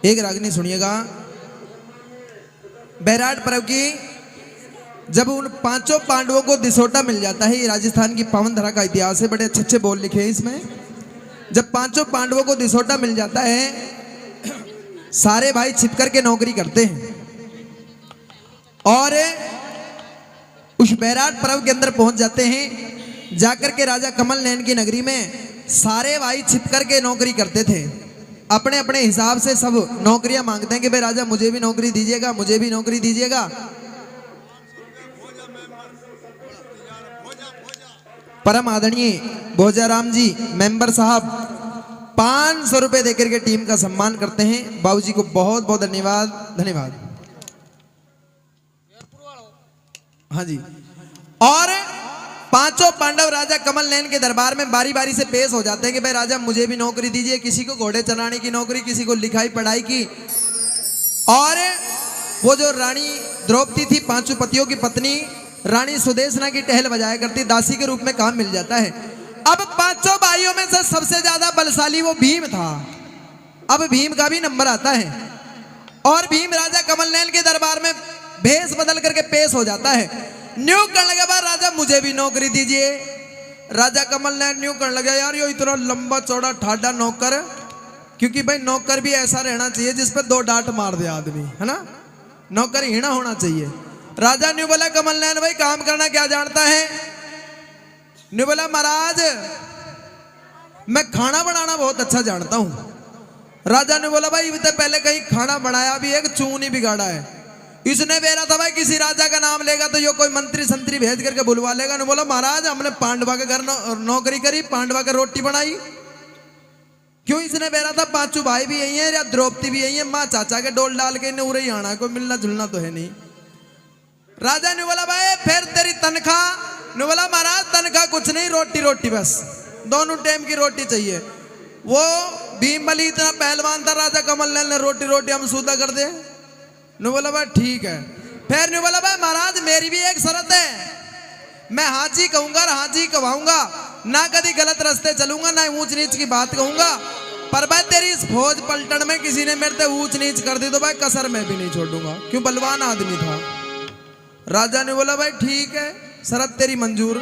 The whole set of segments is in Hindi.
एक रागनी सुनिएगा। बैराट पर्व की जब उन पांचों पांडवों को दिसोटा मिल जाता है, ये राजस्थान की पावन धरा का इतिहास है, बड़े अच्छे अच्छे बोल लिखे हैं इसमें। जब पांचों पांडवों को दिसोटा मिल जाता है, सारे भाई छिप करके नौकरी करते हैं और उस बैराट पर्व के अंदर पहुंच जाते हैं। जाकर के राजा कमल नयन की नगरी में सारे भाई छिप करके नौकरी करते थे। अपने अपने हिसाब से सब नौकरियां मांगते हैं कि भाई राजा मुझे भी नौकरी दीजिएगा, मुझे भी नौकरी दीजिएगा। परम आदरणीय भोजाराम जी मेंबर साहब 500 रुपए देकर के टीम का सम्मान करते हैं। बाबूजी को बहुत बहुत धन्यवाद। धन्यवाद। हाँ जी। और पांचों पांडव राजा कमल नयन के दरबार में बारी बारी से पेश हो जाते हैं कि भाई राजा मुझे भी नौकरी दीजिए। किसी को घोड़े चलाने की नौकरी, किसी को लिखाई पढ़ाई की। और वो जो रानी द्रौपदी थी, पांचों पतियों की पत्नी रानी सुदेशना की टहल बजाया करती, दासी के रूप में काम मिल जाता है। अब पांचों भाइयों में से सबसे ज्यादा बलशाली वो भीम था। अब भीम का भी नंबर आता है और भीम राजा कमल नयन के दरबार में भेष बदल करके पेश हो जाता है। न्यू करने के बाद राजा मुझे भी नौकरी दीजिए। राजा कमल नयन न्यू करने लगा, यार ये इतना लंबा चौड़ा ठाडा नौकर, क्योंकि भाई नौकर भी ऐसा रहना चाहिए जिसपे 2 डांट मार दे आदमी, है ना, नौकर हीना होना चाहिए। राजा न्यू बोला कमल नयन भाई काम करना क्या जानता है? न्यू बोला महाराज मैं खाना बनाना बहुत अच्छा जानता हूं। राजा ने बोला भाई तो पहले कहीं खाना बनाया भी है कि चून ही बिगाड़ा है? इसने बेरा था भाई किसी राजा का नाम लेगा तो यो कोई मंत्री संतरी भेज करके बुलवा लेगा। ने बोला महाराज हमने पांडवा के घर नौकरी करी, पांडवा के रोटी बनाई। क्यों? इसने बेरा था पांचों भाई भी यही है या द्रौपदी भी यही है, माँ चाचा के डोल डाल के इन्हें उरे ही आना, कोई मिलना जुलना तो है नहीं। राजा ने बोला भाई फिर तेरी तनख्वाह? ने बोला महाराज तनख्वाह कुछ नहीं, रोटी रोटी बस, दोनों टाइम की रोटी चाहिए। वो भीमबली इतना पहलवान था, राजा कमल नयन ने रोटी रोटी हम सूदा कर दे। ने बोला भाई ठीक है। फिर ने बोला भाई महाराज मेरी भी एक शर्त है, मैं हाजी कहूंगा और हाजी कहवाऊंगा, ना कभी गलत रास्ते चलूंगा, ना ऊंच नीच की बात कहूंगा। पर भाई तेरी इस फौज पलटन में किसी ने मेरे से ऊंच नीच कर दी तो भाई कसर मैं भी नहीं छोड़ूंगा। क्यों? बलवान आदमी था। राजा ने बोला भाई ठीक है, शर्त तेरी मंजूर।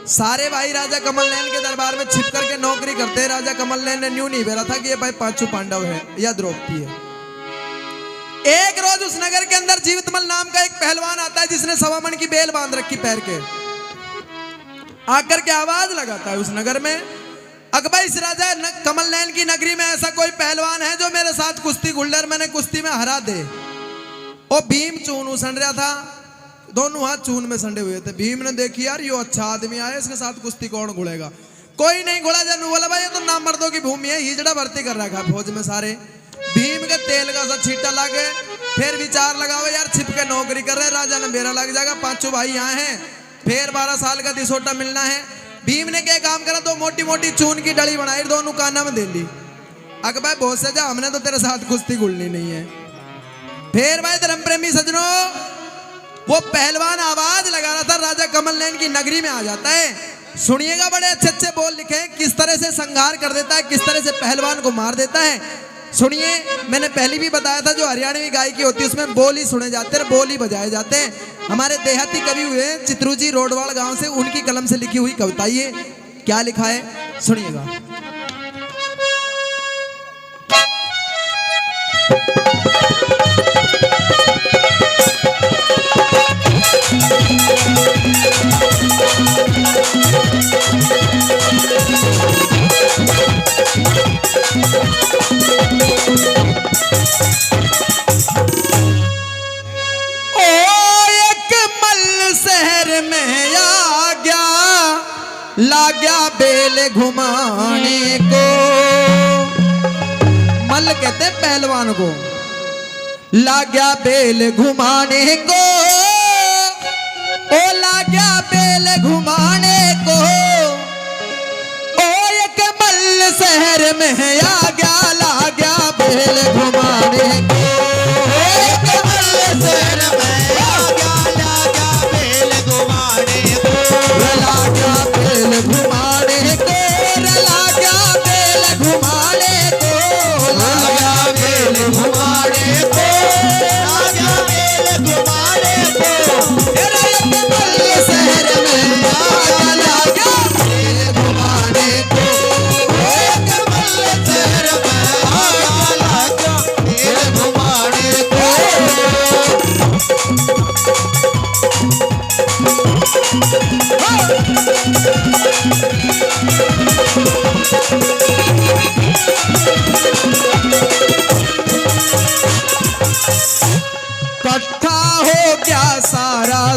सारे भाई राजा कमल नयन के दरबार में छिप करके नौकरी करते हैं। राजा कमल नयन ने न्यू नहीं भेजा था कि ये भाई पांचों पांडव है या द्रौपदी है। एक रोज उस नगर के अंदर जीवितमल नाम का एक पहलवान आता है जिसने 1.25 मन की बेल बांध रखी पैर के। आकर के आवाज लगाता है उस नगर में, अकबर इस राजा कमल नयन की नगरी में ऐसा कोई पहलवान है जो मेरे साथ कुश्ती गुल्डर मैंने कुश्ती में हरा दे। और भीम चून उछल रहा था, दोनों हाथ चून में संडे हुए थे। भीम ने देखी यार यो अच्छा आदमी आया, इसके साथ कुश्ती कौन घुड़ेगा? कोई नहीं घुड़ा। जब बोला भाई ये तो नाम मर्दों की भूमि है, हिजड़ा भर्ती कर रखा है फौज में सारे। भीम के तेल का सा छीटा लागे, फिर विचार लगाओ यार छिप के नौकरी कर रहे, राजा ने मेरा लग जाएगा, पांचों भाई यहाँ हैं, फिर 12 साल का दिसोटा मिलना है। भीम ने क्या काम करा, तो मोटी मोटी चून की डली बनाई, दोनों काना में दे ली। अगर भाई बहुत से जा, हमने तो तेरे साथ कुश्ती गुड़नी नहीं है। फिर भाई धर्म प्रेमी सजनों, वो पहलवान आवाज लगा रहा था, राजा कमल नयन की नगरी में आ जाता है। सुनिएगा, बड़े अच्छे अच्छे बोल लिखे हैं, किस तरह से संहार कर देता है, किस तरह से पहलवान को मार देता है। सुनिए, मैंने पहले भी बताया था जो हरियाणवी गायकी होती है उसमें बोल ही सुने जाते हैं, बोल ही बजाए जाते हैं। हमारे देहाती कवि हुए चित्रू जी रोडवाल गांव से, उनकी कलम से लिखी हुई कविता ये क्या लिखा है सुनिएगा। लाग्या बेल घुमाने को, मल कहते पहलवान को, लाग्या बेल घुमाने को, ओ लाग्या बेल घुमाने को, ओ एक मल शहर में आ गया, लाग्या बेल घुमाने को, एक मल शहर में आ गया, लाग्या बेल घुमाने को, लाग्या बेल घुमाने को, लाग्या बेल घुमाने को, लाग्या बेल घुमाने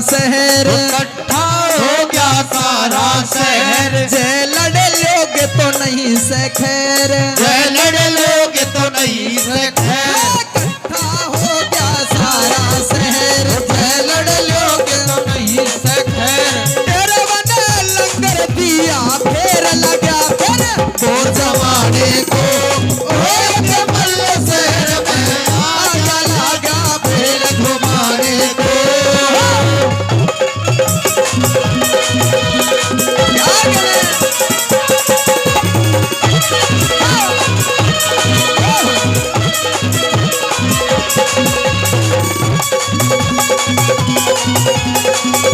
शहर, इकट्ठा हो गया सारा शहर। जय लड़े लोग तो नहीं से खैर, जय लड़े लोग तो नहीं से खैर। इकट्ठा हो गया सारा शहर, जय लड़े लोग तो नहीं से खैर। तेरे बने लंगर दिया फेर लगा फिर तो जमाने को, ओ कमल शहर में आगा लगा फिर घुमाने को। क्या करें?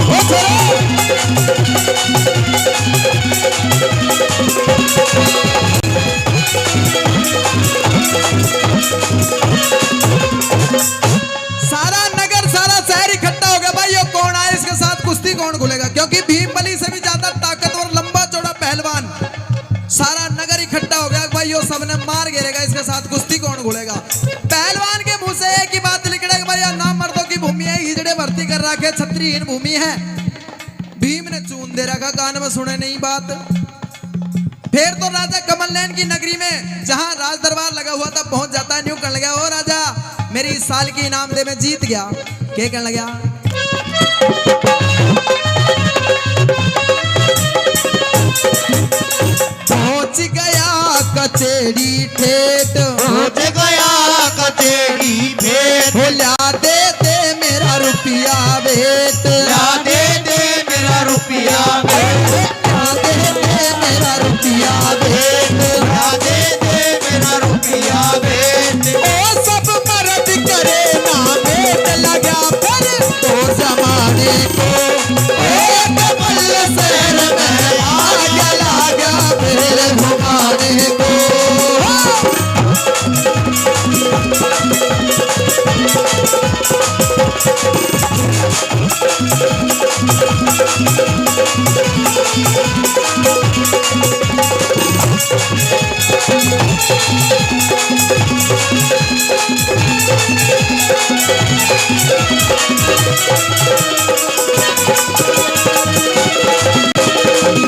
ओ छोड़ो। सारा नगर सारा शहर इकट्ठा हो गया भाई, ये कौन आए इसके साथ कुश्ती कौन खुलेगा, क्योंकि भीम बली से भी ज्यादा ताकतवर लंबा चौड़ा पहलवान। सारा नगर इकट्ठा हो गया भाई, यो सबने मार गिरेगा, इसके साथ कुश्ती कौन खुलेगा। पहलवान के मुंह से एक ही बात निकलेगा भाई, यह ना मर्दों की भूमि है, हिजड़े भर्ती कर रखे, क्षत्रियहीन भूमि है। भीम ने चून दे रखा, कान में सुने नहीं बात। फिर तो राजा कमल नैन की नगरी में जहां राज दरबार लगा हुआ था पहुंच जाता है। न्यू करने लगा, ओ राजा मेरी इस साल की इनाम दे, मैं जीत गया। क्या करने लगा? पहुंच गया कचेरी ठेठ, पहुंच गया कचेरी भेंट। हो ला दे मेरा रुपया भेंट, ला दे मेरा रुपया भेंट। ला दे मेरा रुपया भेंट। ला दे मेरा रुपया भेंट। ओ सब मर्द करे ना भेंट लगा फिर तो जमाने को, ओ कमल शहर में आग लगा फिर घुमाने को।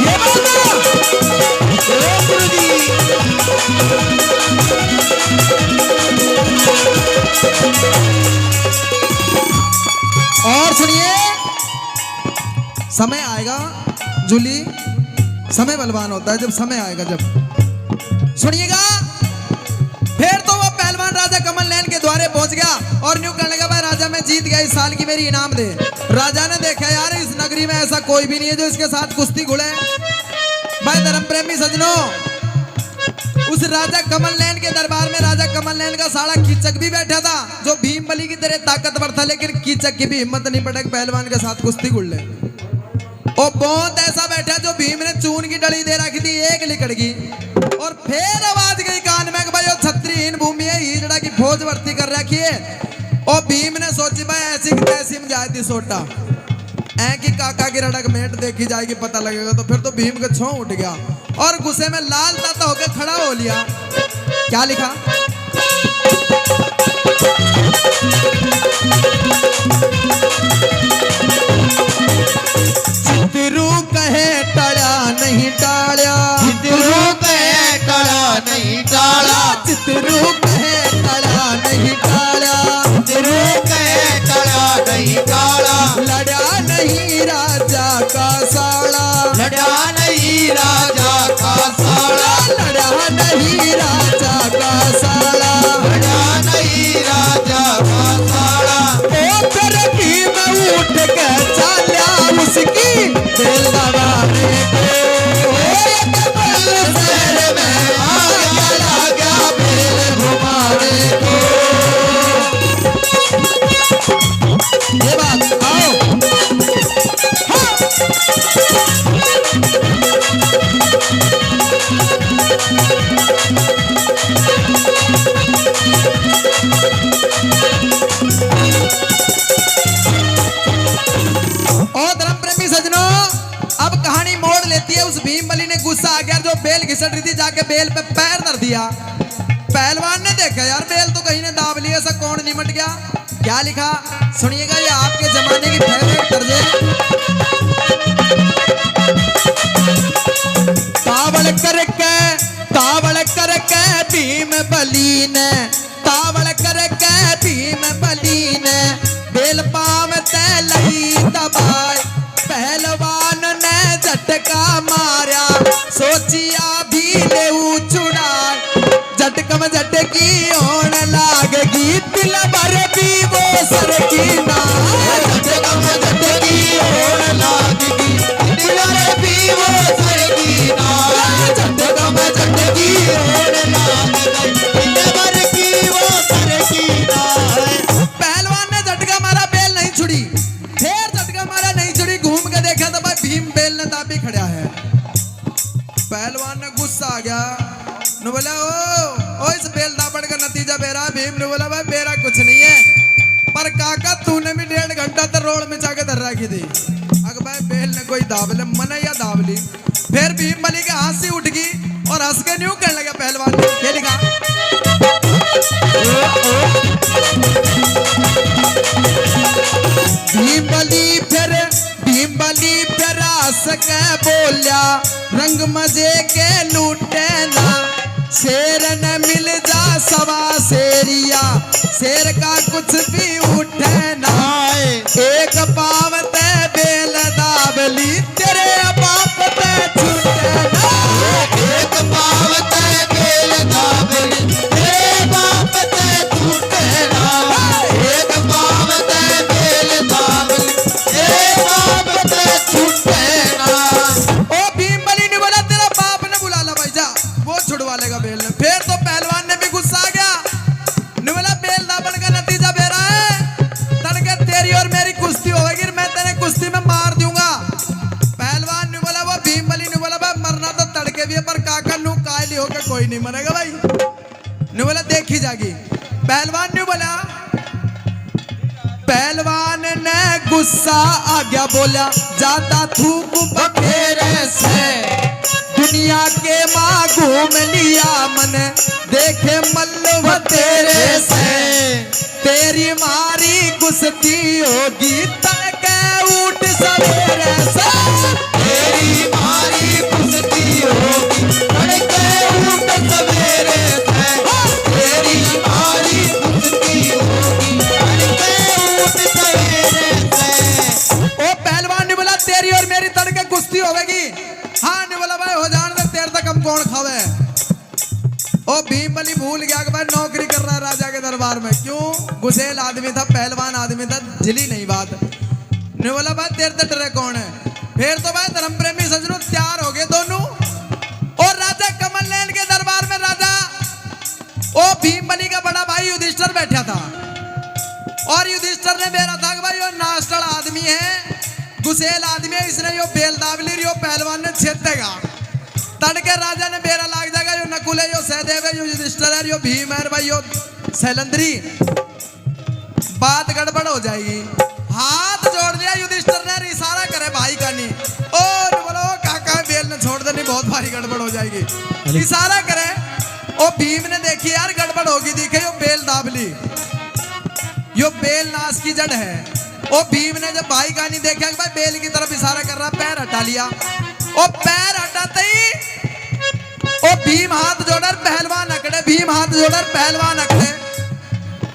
ये और सुनिए, समय आएगा जूली, समय बलवान होता है जब समय आएगा। जब सुनिएगा, फिर तो वो पहलवान राजा कमल नैन के द्वारे पहुंच गया और न्यू करने लगा, भाई राजा मैं जीत गया, इस साल की मेरी इनाम दे। राजा ने देखा यार इस नगरी में ऐसा कोई भी नहीं है जो इसके साथ कुश्ती खुले। भाई धर्म प्रेमी सजनों, उस राजा कमल नैन के दरबार में राजा कमल नैन का साला कीचक भी बैठा था, जो भीम बली की तरह ताकतवर था, लेकिन कीचक की भी हिम्मत नहीं पड़ा पहलवान के साथ कुश्ती खुल ले। और बहुत ऐसा बैठा जो भीम ने चून की डली दे रखी थी, एक लिकड़ गई और फिर आवाज गई कान में कि भाई क्षत्रियहीन भूमि है, हिजड़ा की फौज भर्ती कर रखी है। और भीम ने सोची भाई ऐसी तैसी में जाए थी सोटा, ऐ की काका की रड़क मेट देखी जाएगी पता लगेगा। तो फिर तो भीम का छौ उठ गया और गुस्से में लाल ताता होकर खड़ा हो लिया। क्या लिखा? चितरू कहे टड़ा नहीं टाड़ा, चितरू कहे टड़ा नहीं टाड़ा। चितरू कहे टड़ा नहीं टाड़ा, चितरू कहे टड़ा नहीं टाड़ा। लड़ा नहीं राजा का साड़ा, लड़ा नहीं राजा का साड़ा। लड़ा नहीं राजा का साड़ा, लड़ा नहीं राजा का साड़ा। ओ फिर भीम उठ के चाल्या उसकी दिल दबाने को। कमल शहर में आग लगा फिर घुमाने को। ये बात आओ। और धर्म प्रेमी सजनों, अब कहानी मोड़ लेती है। उस भीम बली ने गुस्सा आ गया, जो बेल घिसट रही थी जाके बेल पे पैर धर दिया। पहलवान ने देखा यार बेल तो कहीं ने दाब लिया, ऐसा कौन निमट गया। क्या लिखा सुनिएगा, ये आपके जमाने की फेवरेट तर्जे भीम ने बोला भाई मेरा कुछ नहीं है, पर काका तूने भी 1.5 घंटा तो रोड में जाके धर रखी थी। अगर भाई बेल ने कोई दावले मन या दावली, फिर भीम बली के हाथ से उठ गई और हंस के न्यू कहने लगा पहलवान ने, ये लिखा भीम बली फिर हंस के बोलिया रंग मजे के लूटे ना, शेर न मिल जा सवा शेरिया, शेर का कुछ भी उठे ना, एक पाव ते बेल दावली तेरे बाप ते छूटे ना, एक पाव ते बेल दावली तेरे बाप ते छूटे ना, एक पाव ते बेल दावली तेरे बाप ते छूटे ना। ओ भीम बली ने बोला तेरा बाप ने बुला ला भाई, जा वो छुड़वा लेगा बेल ने। फिर तो पहलवान ने भी गुस्सा आ गया, ने बोला बेल दावल का नतीजा बेरा है, तड़के तेरी और मेरी कुश्ती होगी, मैं तेरे कुश्ती में मार दूंगा। पहलवान ने बोला, वो भीम बली ने बोला भाई मरना तो तड़के भी है, पर काका नू कायली होकर कोई नहीं मरेगा भाई। ने बोला देखी जागी। पहलवान ने बोला, पहलवान ने गुस्सा आ गया, बोला जाता थूक बखेरे से, दुनिया के माँ घूम लिया मन, देखे मल्लव तेरे से, तेरी मारी कुश्ती होगी तड़के उठ सवेरे से, तेरी मारी कुश्ती होगी तड़के उठ सवेरे से, तेरी मारी कुश्ती होगी तड़के उठ सवेरे से। ओ पहलवान ने बोला तेरी और मेरी तड़के कुश्ती होगी। हाँ ने बोला भाई हो जान दे, तेरे तक हम कौन खावे। ओ भीम बली भूल गया कि भाई नौकरी कर रहा है राजा के दरबार में, क्यों गुसेल आदमी था, पहलवान आदमी था, झिली नहीं बात। ने बोला भाई तेरे तो डरे कौन है। फिर तो भाई धर्म प्रेमी सजनों तैयार हो गए दोनों, और राजा कमल नैन के दरबार में राजा ओ भीम बली का बड़ा भाई युधिष्ठिर बैठा था, और युधिष्ठिर ने बेरा था कि भाई यो नास्टल आदमी है, गुसेल आदमी है, इसने यो बेल दावली यो पहलवान ने छेद देगा। तड़के राजा ने बेरा लाग जाएगा, यो नकुल है, यो सहदेव है, यो युधिष्ठिर है, यो भीम है भाई, यो शैलेंद्री, बात गड़बड़ हो जाएगी। हाथ जोड़ दिया युधिष्ठिर ने, इशारा करे भाई का नहीं, ओ बोलो काका बेल ने छोड़ देनी, बहुत भारी गड़बड़ हो जाएगी, इशारा करे। ओ भीम ने देखी यार गड़बड़ होगी, दिखे यो बेल दावली, यो बेल नाश की जड़ है। ओ भीम ने जब भाई का नहीं देखा कि भाई बेल की तरफ इशारा कर रहा, पैर हटा लिया। ओ पैर हटाते ही ओ भीम हाथ जोड़कर पहलवान अकड़े, भीम हाथ जोड़कर पहलवान अकड़े।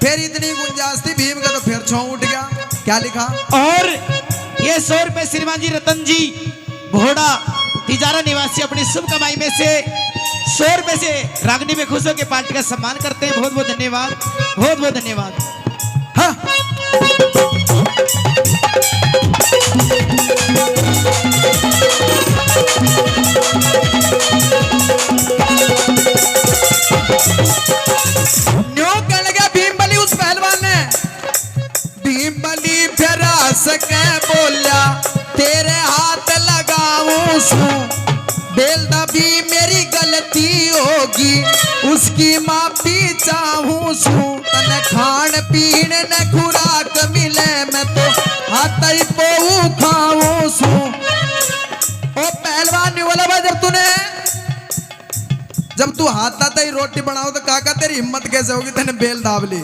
फिर इतनी गुंजाइश थी भीम का तो फिर छौं उठ गया। क्या लिखा? और ये 100 रुपए श्रीमान जी रतन जी घोड़ा तिजारा निवासी अपनी शुभ कमाई में से 100 रुपए से रागनी में खुश होकर पार्टी का सम्मान करते हैं। बहुत बहुत धन्यवाद, बहुत बहुत धन्यवाद। हाँ। न्यू कहने लगा भीम बली उस पहलवान ने, भीम बली फिर हंस के बोला तेरे हाथ लगाऊं सू, बेल दबी मेरी गलती होगी, उसकी माफी चाहूं सू, तने खान पीन न खुराक मिले, मैं तो हाथ ही पोऊ खाऊं सू। ओ पहलवान ने बोला भाई जब तू हाथ आता ही रोटी बनाओ तो काका तेरी हिम्मत कैसे होगी, तेने बेल दाब ली।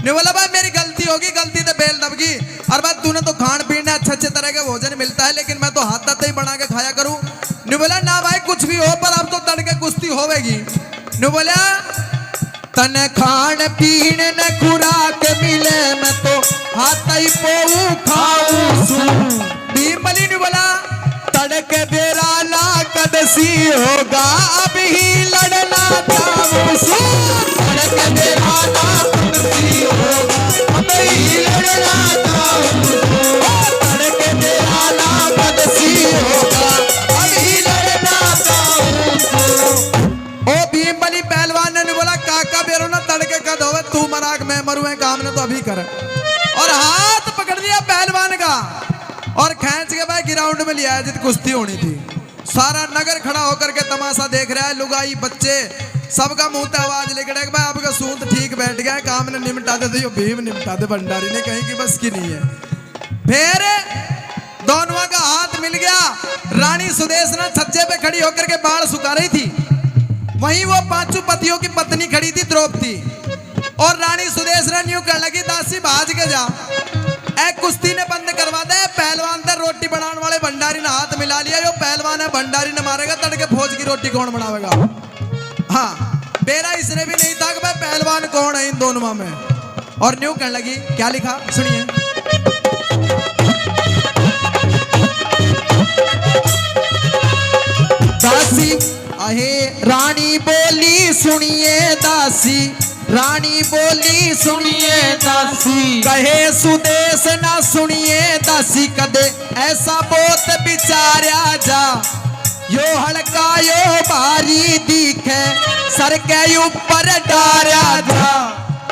ने बोला भाई मेरी गलती होगी, गलती तो बेल दबगी, और बात तूने तो खान पीने अच्छे तरह का भोजन मिलता है, लेकिन मैं तो हाथ आते ही बना के खाया करूं। ने बोला ना भाई कुछ भी हो, पर अब तो तड़के कुश्ती होवेगी। ने बोला तने खान पीने न खुराक मिले, मैं तो हाथ ही पोऊ खाऊं सू। भीम बली ने बोला तड़के बेरा ना कदसी होगा, अब ही लड़ना चाहूं सू, तड़के बेरा ना कदसी होगा, अब ही लड़ना चाहूं सू, तड़के बेरा ना कदसी होगा, अब ही लड़ना चाहूं सू। ओ भीम बली पहलवान ने बोला काका बेरो ना तड़के कद होवे, तू मराक मैं मरूं, काम ने तो अभी कर, और हाथ पकड़ लिया पहलवान का और खींच के भाई ग्राउंड में लिया जित कुश्ती होनी थी। सारा नगर खड़ा होकर के तमाशा देख रहा है। लुगाई बच्चे सबका मुंह पे आवाज लेकर भाई आपका सूत ठीक बैठ गया, काम ने निमटा दे, तो यो भीम निमटा दे। भंडारी ने कहीं की बस की नहीं है। फिर दोनों का हाथ मिल गया। रानी सुदेशना छज्जे पे खड़ी होकर के बाल सुखा रही थी, वहीं वो पांचों पतियों की पत्नी खड़ी थी द्रौपदी। और रानी सुदेशना न्यू कर लगी, दासी भाज के जा ए कुश्ती ने बंद करवा दे। पहलवान थे रोटी बनाने वाले, भंडारी ने हाथ मिला लिया। यो पहलवान है, भंडारी ने मारेगा, तड़के फौज की रोटी कौन बनावेगा। हाँ, बेरा इसने भी नहीं था कि भाई पहलवान कौन है इन दोनों में। और न्यू कहने लगी, क्या लिखा सुनिए। दासी अहे रानी बोली सुनिए दासी, रानी बोली सुनिए दासी, कहे सुदेश ना सुनिए दासी, कदे ऐसा बोत बिचार्या जा। यो हड़का यो भारी दिखे, सर के ऊपर डार्या जा।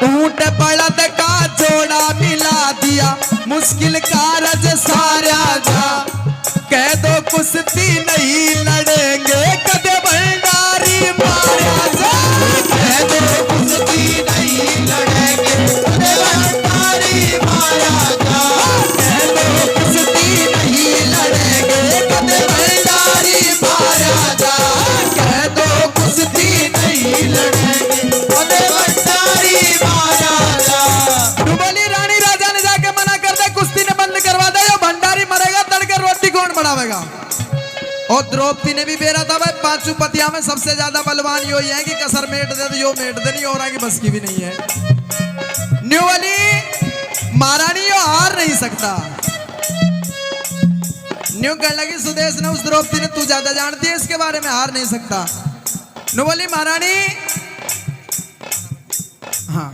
ऊंट बड़द का जोड़ा मिला दिया, मुश्किल कारज सार्या जा। कह दो कुश्ती नहीं लड़ेंगे, कदे भंडारी मारा जा। कह दो कुश्ती नहीं लड़ेंगे, कदे भंडारी मारा जा। कह दो कुश्ती नहीं लड़ेंगे, कदे भंडारी मारा जा। कह दो कुश्ती नहीं लड़ेंगे, कदे भंडारी मारा जा। बोली रानी राजा ने जाके मना कर दे, कुश्ती ने बंद करवा दे, यो भंडारी मरेगा, तड़के रोटी कौन बनावेगा। और द्रौपदी ने भी बेरा था भाई, पांचों पतिया में सबसे ज्यादा बलवान यो ही है कि कसर मेट दे तो यो मेट दे, नहीं और आगे बस की भी नहीं है। न्यू वाली महारानी यो हार नहीं सकता। न्यू कहने लगी सुदेश ने, उस द्रौपदी ने, तू ज्यादा जानती है इसके बारे में, हार नहीं सकता। न्यू बोली महारानी, हाँ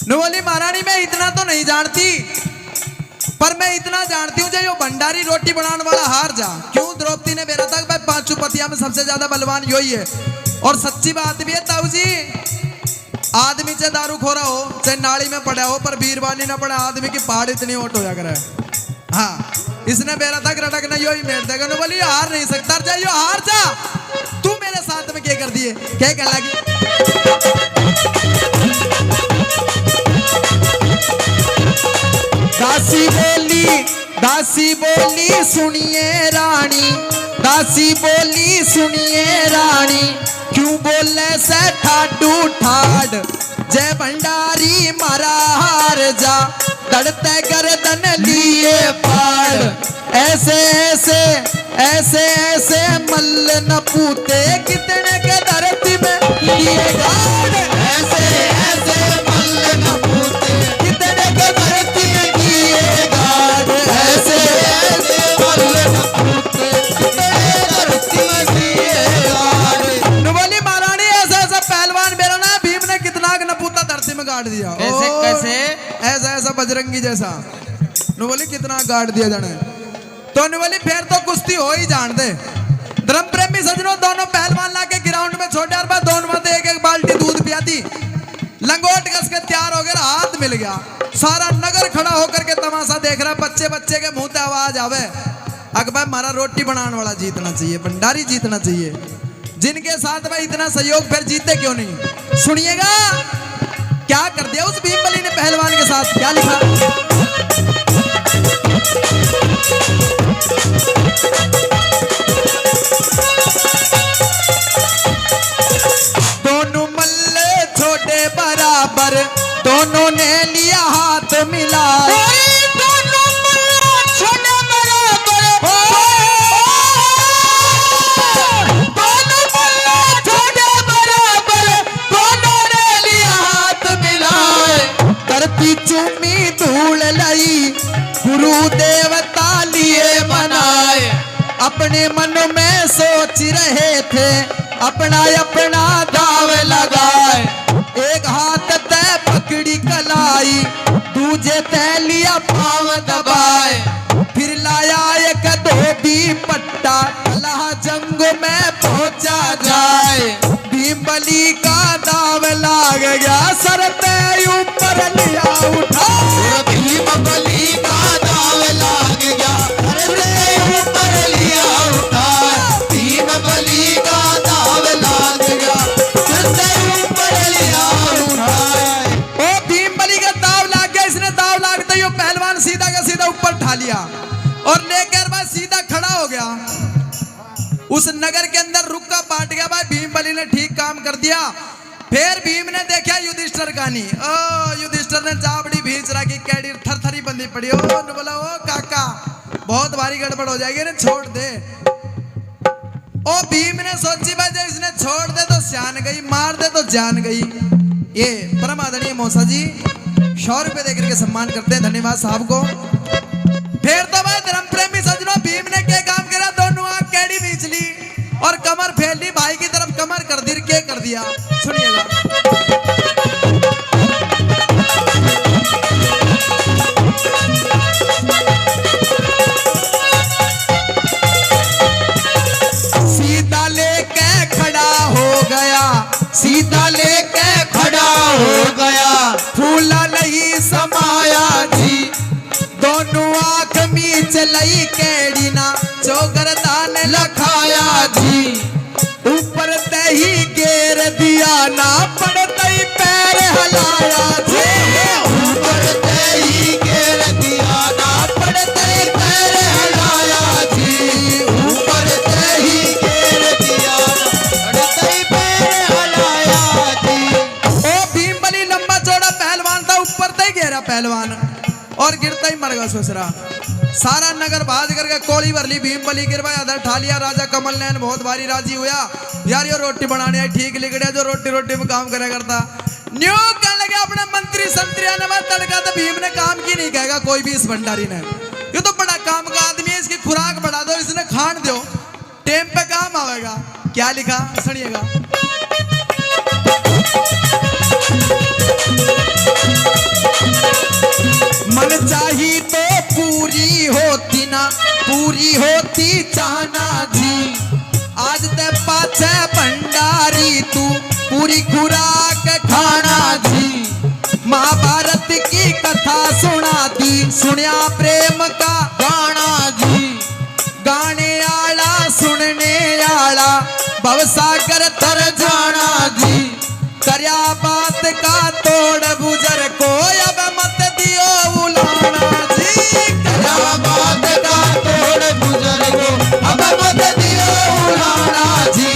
न्यू बोली महारानी मैं इतना तो नहीं जानती, पर मैं इतना जानती हूँ जो यो भंडारी रोटी बनाने वाला हार जा। क्यों? द्रौपदी ने बेरा था भाई पांचों पतिया में सबसे ज्यादा बलवान यो ही है। और सच्ची बात भी है ताऊ जी, आदमी चाहे दारू खोरा हो, चाहे नाली में पड़ा हो, पर बीरबानी ना पड़ा, आदमी की पहाड़ इतनी ओट हो जाकर है। हाँ, इसने बेरा था रटक ना यो ही मेट देगा। बोली हार नहीं सकता, जा यो हार जा। तू मेरे साथ में क्या कर दिए, क्या कहने लगी। दासी बोली सुनिए रानी, दासी बोली सुनिए रानी, क्यों बोले से ठाडू ठाड, जय भंडारी मारा हार जा। तड़ते गर्दन लिए पाड़, ऐसे ऐसे ऐसे ऐसे मल्ल न पूते, कितने के धरती में लिए गाड़। ऐसे ऐसे मल्ल न पूते, कितने के धरती में लिए गाड़। ऐसे ऐसे मल्ल न पूते, कितने धरती में किए गाड़। बोली महारानी ऐसा ऐसा पहलवान मेरा ना, भीम ने कितना न पूता धरती में गाड़ दिया। कैसे कैसे? ऐसा ऐसा बजरंगी जैसा। नु बोली कितना गाड़ दिया जाने। तो नु बोली फिर तो कुश्ती हो ही जान दे। धर्म प्रेमी सजनों, दोनों पहलवान लाके ग्राउंड में छोड़े, और बाद दोनों में एक एक बाल्टी दूध पिया दी, लंगोट कस के तैयार हो गए, हाथ मिल गया। सारा नगर खड़ा होकर के तमाशा देख रहा है। बच्चे बच्चे के मुंह से आवाज आवे, अकबर हमारा रोटी बनाने वाला जीतना चाहिए, भंडारी जीतना चाहिए। जिनके साथ भाई इतना सहयोग, फिर जीते क्यों नहीं। सुनिएगा क्या कर दिया उस भीमबली ने पहलवान के साथ, क्या लिखा। दोनों मल्ले छोटे बराबर, दोनों ने लिया हाथ मिला। दोनों मल्ले छोटे बराबर, दोनों मल्ले छोटे बराबर, दोनों ने लिया हाथ मिलाए। धरती चूमी धूल लाई, गुरु देवता लिए मनाए। अपने मन में सोच रहे थे, अपना अपना दाव लगाए। एक हाथ ते पकड़ी कलाई, दूजे ते लिया पांव दबाए। फिर लाया एक धोबी पट्टा, अल्लाह जंग में पहुंचा जाए। भीमबली का दाव लाग गया, सर पे ऊपर लिया उठा। भीमबली का दाव लाग गया, सर पे ऊपर लिया उठा। जी वो पहलवान सीधा का सीधा ऊपर ठा लिया और लेकर भाई सीधा खड़ा हो गया। उस नगर के अंदर रुका पाट गया भाई। भीम बलि ने ठीक काम कर दिया। फिर भीम ने देखा युधिष्ठिर का नहीं। ओ युधिष्ठिर ने चाबड़ी भींच रखी, कैडी थरथरी बंदी पड़ी। ओ ने बोला ओ काका बहुत भारी गड़बड़ हो जाएगी, ने छोड़ दे। ओ भीम ने सोची भाई जब इसने छोड़ दे तो जान गई, मार दे तो जान गई। ये परम आदरणीय मौसा जी 100 रुपए देकर के सम्मान करते हैं, धन्यवाद साहब को। फिर तो भाई धर्म प्रेमी सजनों भीम ने क्या काम करा, दोनों आंख कैडी बीच ली और कमर फैल ली, भाई की तरफ कमर कर दी। क्या कर दिया सुनिएगा। सीधा लेके खड़ा हो गया, सीधा लेके खड़ा हो गया, फूला नहीं समाया जी, दोनों आंख मीच लई केड़ी ना चौगरदान लखाया जी, ऊपर ते ही गेर दिया ना पड़ते ही पैर हलाया जी। ऊपर ते ही घेर दिया ना पड़ते ही पैर हिलाया जी, ऊपर ते ही घेर दिया ना पड़ते ही पैर हिलाया जी। ओ भीम बलि लंबा चौड़ा पहलवान था, ऊपर ते ही घेरा पहलवान और गिरता ही मर गया ससुरा। सारा नगर भाज करके कोली भर ली, भीम बलि गिर भाई अधर ठा लिया। राजा कमल नैन बहुत भारी राजी हुआ, यार ये रोटी बनाने है ठीक लिख गया, जो रोटी रोटी में काम करे करता। न्यू कहने लगे अपने मंत्री संतरिया ने मैं तड़का, तो भीम ने काम की नहीं कहेगा कोई भी इस भंडारी ने, ये तो बड़ा काम का आदमी है, इसकी खुराक बढ़ा दो, इसने खान दो, टेम पे काम आवेगा। क्या लिखा सुनिएगा। मन चाही तो पूरी होती ना, पूरी होती चाहना जी, आज ते पाछे भंडारी तू पूरी खुराक खाना जी। महाभारत की कथा सुना दी, सुनिया प्रेम का गाना जी, गाने आला सुनने आला भवसागर तर जाना जी, करया बात का तोड़ गुजर को अब मत दियो बुलाना जी। क्या बात का तोड़ गुजर गो, अब मत दियो उड़ाना जी।